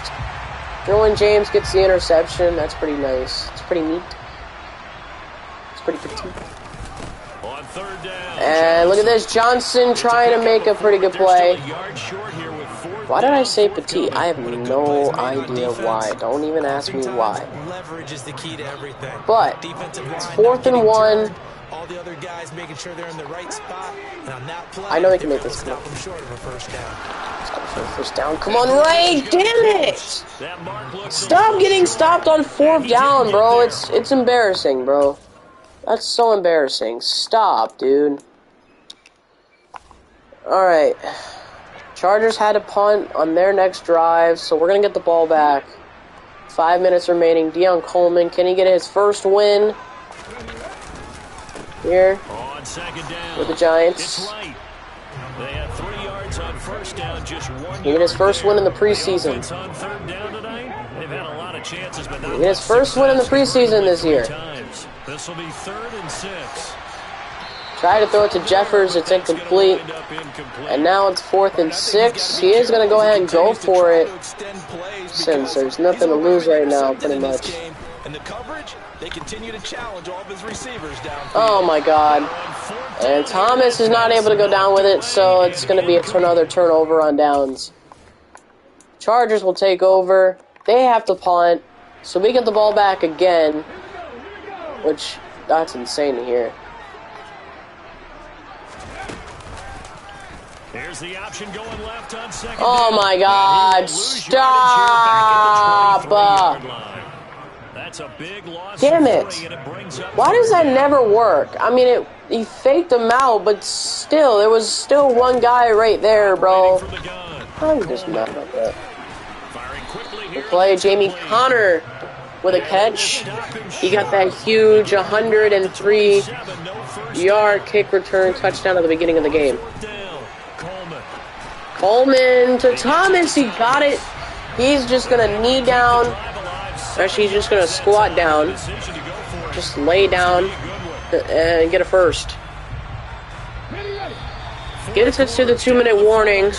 Derwin James gets the interception. That's pretty nice. It's pretty neat. It's pretty petite. On 3rd down. And look at this. Johnson trying to make a pretty good play. Why did I say petite? I have no idea why. Don't even ask me why. Leverage is the key to everything. But it's 4th and 1. All the other guys making sure they're in the right spot. And on that play, I know they can make this stop them short of a first down. Stop for the first down. Come on, Ray! Damn it! Stop getting stopped on 4th down, bro. It's embarrassing, bro. That's so embarrassing. Stop, dude. Alright. Chargers had to punt on their next drive, so we're going to get the ball back. 5 minutes remaining. Deion Coleman, can he get his first win here On 2nd down. with the Giants? It's right. They had 3 yards on first down, just 1 He get his first win in the preseason. on 3rd down tonight. they've had a lot of chances, but not his first win in the preseason this year. This will be 3rd and 6. Tried to throw it to Jeffers. It's incomplete. And now it's 4th and 6. He is going to go ahead and go for it since there's nothing to lose right now, pretty much. And the coverage, they continue to challenge all of his receivers down. Oh my God. And Thomas is not able to go down with it, so it's going to be another turnover on downs. Chargers will take over. They have to punt, so we get the ball back again, which, that's insane to hear. Here's the option going left on 2nd. Oh my God, stop! That's a big loss. Damn it. Why does that never work? I mean, he faked him out, but still, there was still one guy right there, bro. I'm just mad about that. We play Jamie Connor with a catch. He got that huge 103-yard kick return touchdown at the beginning of the game. Coleman to Thomas. He got it. He's just going to knee down. Actually, he's just going to squat down. Just lay down and get a first. Gets us to the 2-minute warning.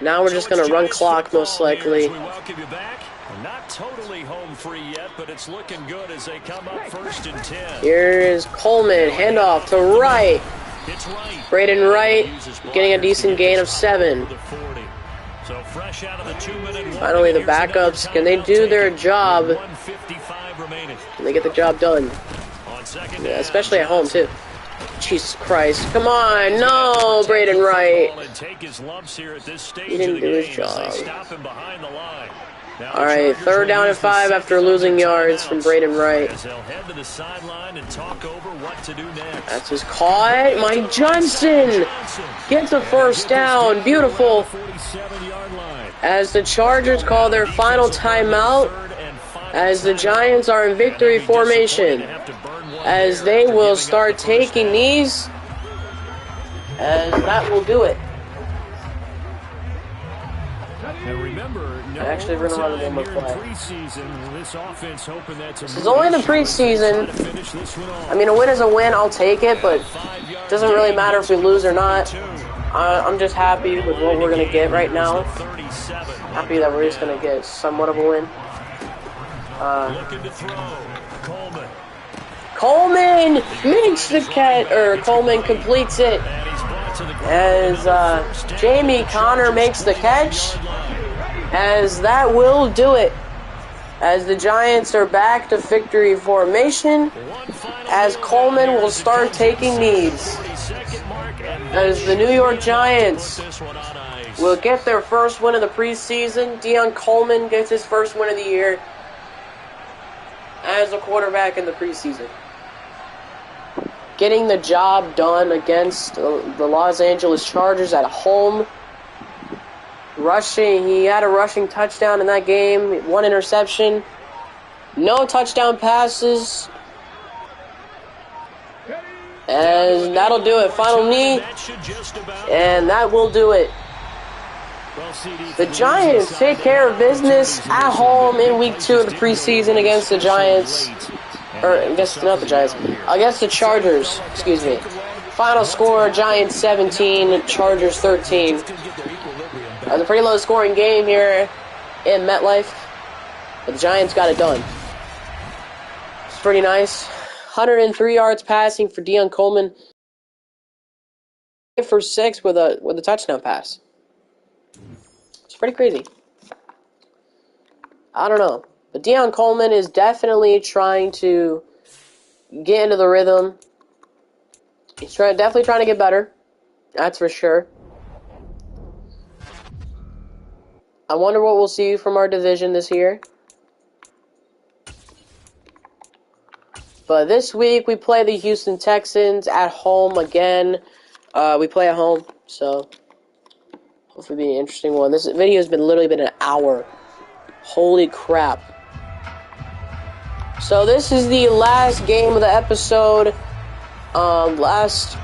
Now we're just going to run clock, most likely. Not totally home free yet, but it's looking good as they come up 1st and 10. Here is Coleman. Handoff to Wright. Braden Wright getting a decent gain of 7. Finally, the backups, can they do their job? Can they get the job done? Yeah, especially at home, too. Jesus Christ. Come on. No, Braden Wright. He didn't do his job. All right, 3rd down and 5 after losing yards from Braden Wright. That's his caught. Mike Johnson gets a 1st down. Beautiful. As the Chargers call their final timeout, as the Giants are in victory formation, as they will start taking these, as that will do it. Actually, we're going to run one more play. This is only the preseason. I mean, a win is a win. I'll take it, but it doesn't really matter if we lose or not. I'm just happy with what we're going to get right now. Happy that we're just going to get somewhat of a win. Coleman makes the catch, or Coleman completes it. As Jamie Connor makes the catch. As that will do it. As the Giants are back to victory formation. As Coleman will start taking knees. As the New York Giants will get their first win of the preseason. Deion Coleman gets his first win of the year as a quarterback in the preseason. Getting the job done against the Los Angeles Chargers at home. Rushing, he had a rushing touchdown in that game. 1 interception. No touchdown passes. And that'll do it. Final knee. And that will do it. The Giants take care of business at home in week 2 of the preseason against the Giants. Or, I guess not the Giants. Against the Chargers. Excuse me. Final score, Giants 17, Chargers 13. It was a pretty low scoring game here in MetLife. But the Giants got it done. It's pretty nice. 103 yards passing for Deion Coleman. For 6 with a touchdown pass. It's pretty crazy. I don't know. But Deion Coleman is definitely trying to get into the rhythm. He's definitely trying to get better. That's for sure. I wonder what we'll see from our division this year. But this week we play the Houston Texans at home again. We play at home, so hopefully it'll be an interesting one. This video has literally been an hour. Holy crap. So this is the last game of the episode. Last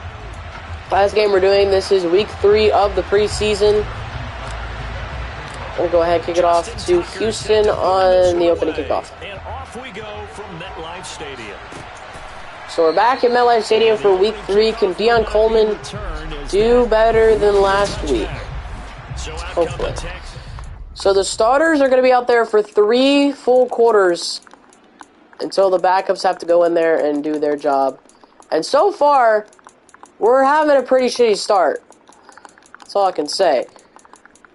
game we're doing. This is week 3 of the preseason. We'll go ahead and kick it off to Houston on the opening kickoff. And off we go from MetLife Stadium. So we're back at MetLife Stadium for Week 3. Can Deion Coleman do better than last week? Hopefully. So the starters are going to be out there for 3 full quarters until the backups have to go in there and do their job. And so far, we're having a pretty shitty start. That's all I can say.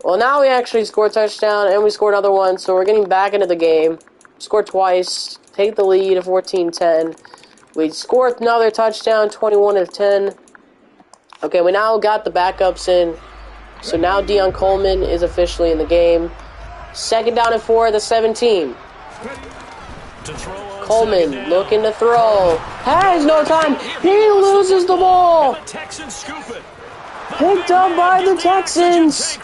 Well, now we actually scored a touchdown, and we scored another one, so we're getting back into the game. Scored twice, take the lead at 14-10. We scored another touchdown, 21-10. Okay, we now got the backups in, so now Deion Coleman is officially in the game. 2nd down and 4 at the 17. Coleman looking to throw. Has no time. He loses the ball. Picked up by the Texans.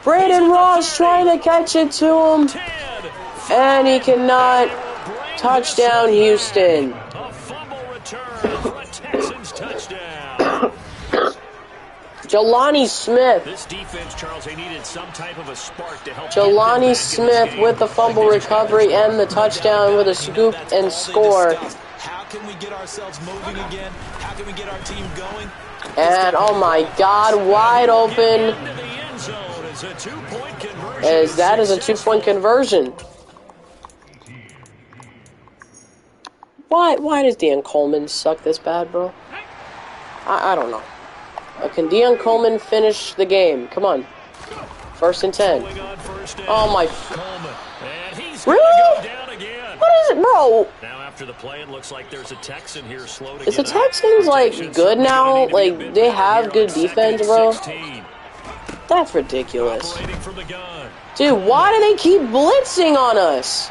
Braden Ross trying to catch it to him. And he cannot. Touchdown, Houston. Jelani Smith. This defense, Charles, they needed some type of a spark to help. Jelani Smith with the fumble recovery and the touchdown with a scoop and score. How can we get ourselves moving again? How can we get our team going? And oh my God, wide open. As that is a 2-point conversion. Why does Deion Coleman suck this bad, bro? I don't know. Can Deion Coleman finish the game? Come on. 1st and 10. Oh my. Really? What is it, bro? Now after the play, it looks like there's a Texan here slow to Is the Texans like good now? Like they have good defense, bro? That's ridiculous. Dude, why do they keep blitzing on us?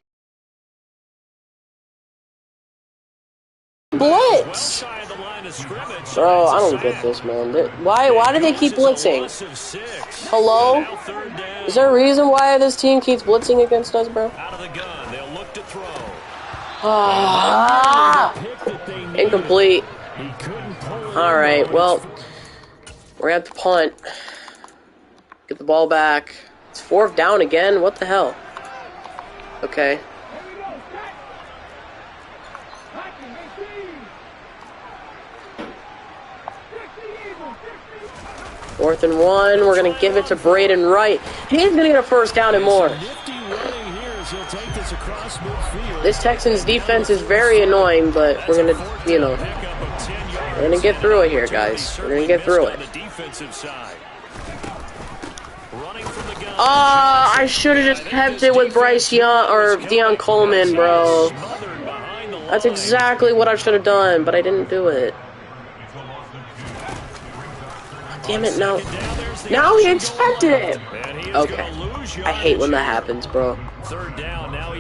Blitz! Bro, I don't get this, man. Why do they keep blitzing? Hello? Is there a reason why this team keeps blitzing against us, bro? Incomplete. Alright, well, we're gonna have to punt. Get the ball back. It's 4th down again? What the hell? Okay. Fourth and 1. We're going to give it to Braden Wright. He's going to get a 1st down and more. This Texans defense is very annoying, but we're going to, we're going to get through it here, guys. We're going to get through it. I should have just kept it with Bryce Young or Deion Coleman, bro. That's exactly what I should have done, but I didn't do it. Damn it, no. Now he expected it. Okay. I hate when that happens, bro.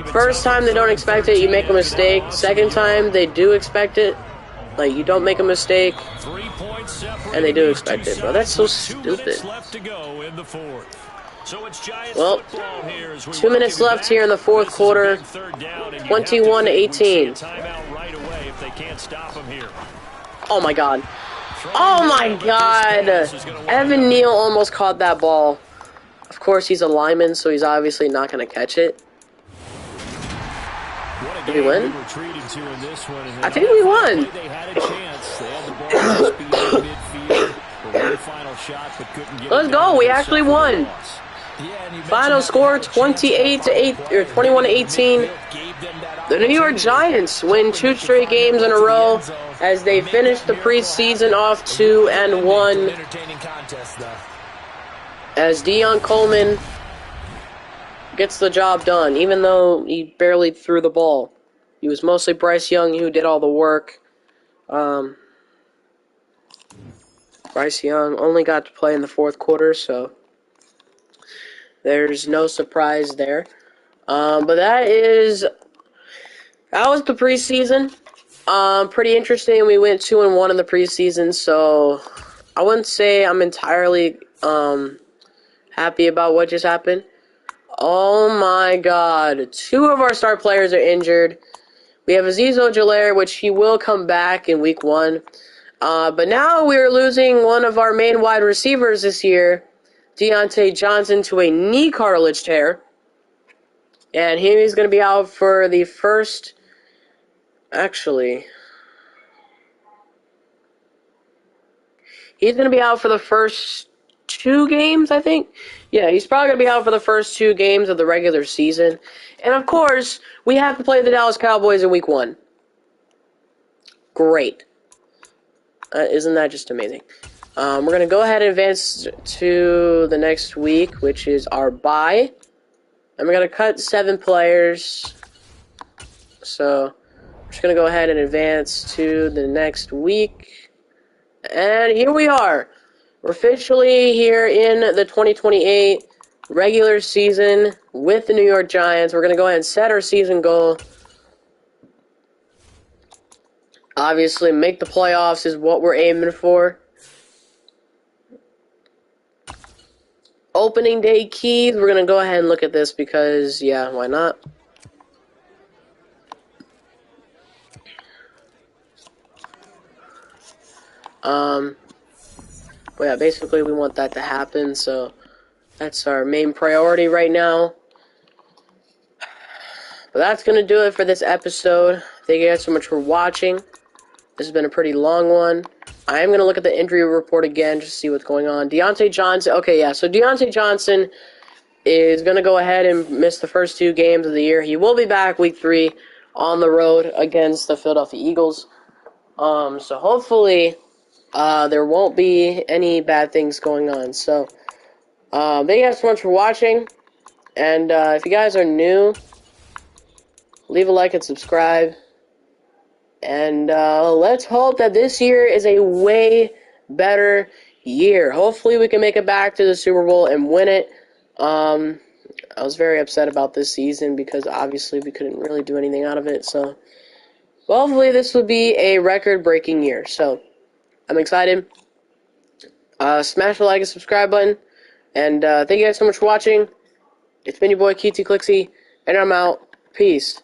First time they don't expect it, you make a mistake. Second time, they do expect it. Like, you don't make a mistake. And they do expect it, bro. That's so stupid. Well, 2 minutes left here in the 4th quarter. 21-18. Oh my God. Oh my God! Evan Neal almost caught that ball. Of course, he's a lineman, so he's obviously not going to catch it. Did we win? I think we won. Let's go! We actually won. Final score 28-8 or 21-18. The New York Giants win 2 straight games in a row as they finish the preseason off 2-1. As Deion Coleman gets the job done, even though he barely threw the ball. It was mostly Bryce Young who did all the work. Bryce Young only got to play in the 4th quarter, so there's no surprise there. But that was the preseason. Pretty interesting. We went 2-1 in the preseason, so I wouldn't say I'm entirely happy about what just happened. Oh my God. 2 of our star players are injured. We have Azeez Ojulari, which he will come back in week 1. But now we're losing one of our main wide receivers this year Deontay Johnson to a knee cartilage tear. And he's going to be out for the first... Actually... He's going to be out for the first 2 games, I think. Yeah, he's probably going to be out for the first 2 games of the regular season. And, of course, we have to play the Dallas Cowboys in Week 1. Great. Isn't that just amazing? We're going to go ahead and advance to the next week, which is our bye. And we're going to cut 7 players. So, we're just going to go ahead and advance to the next week. And here we are. We're officially here in the 2028 regular season with the New York Giants. We're going to go ahead and set our season goal. Obviously, make the playoffs is what we're aiming for. Opening day keys. We're going to go ahead and look at this because, yeah, why not? Well, yeah, basically we want that to happen, so that's our main priority right now. But that's going to do it for this episode. Thank you guys so much for watching. This has been a pretty long one. I am going to look at the injury report again just to see what's going on. Deontay Johnson. Okay, yeah, so Deontay Johnson is going to go ahead and miss the first 2 games of the year. He will be back Week 3 on the road against the Philadelphia Eagles. So hopefully... there won't be any bad things going on. So, thank you guys so much for watching. And if you guys are new, leave a like and subscribe. And let's hope that this year is a way better year. Hopefully we can make it back to the Super Bowl and win it. I was very upset about this season because obviously we couldn't really do anything out of it. So, hopefully this will be a record-breaking year. So, I'm excited. Smash the like and subscribe button. And thank you guys so much for watching. It's been your boy, QT Clixy, and I'm out. Peace.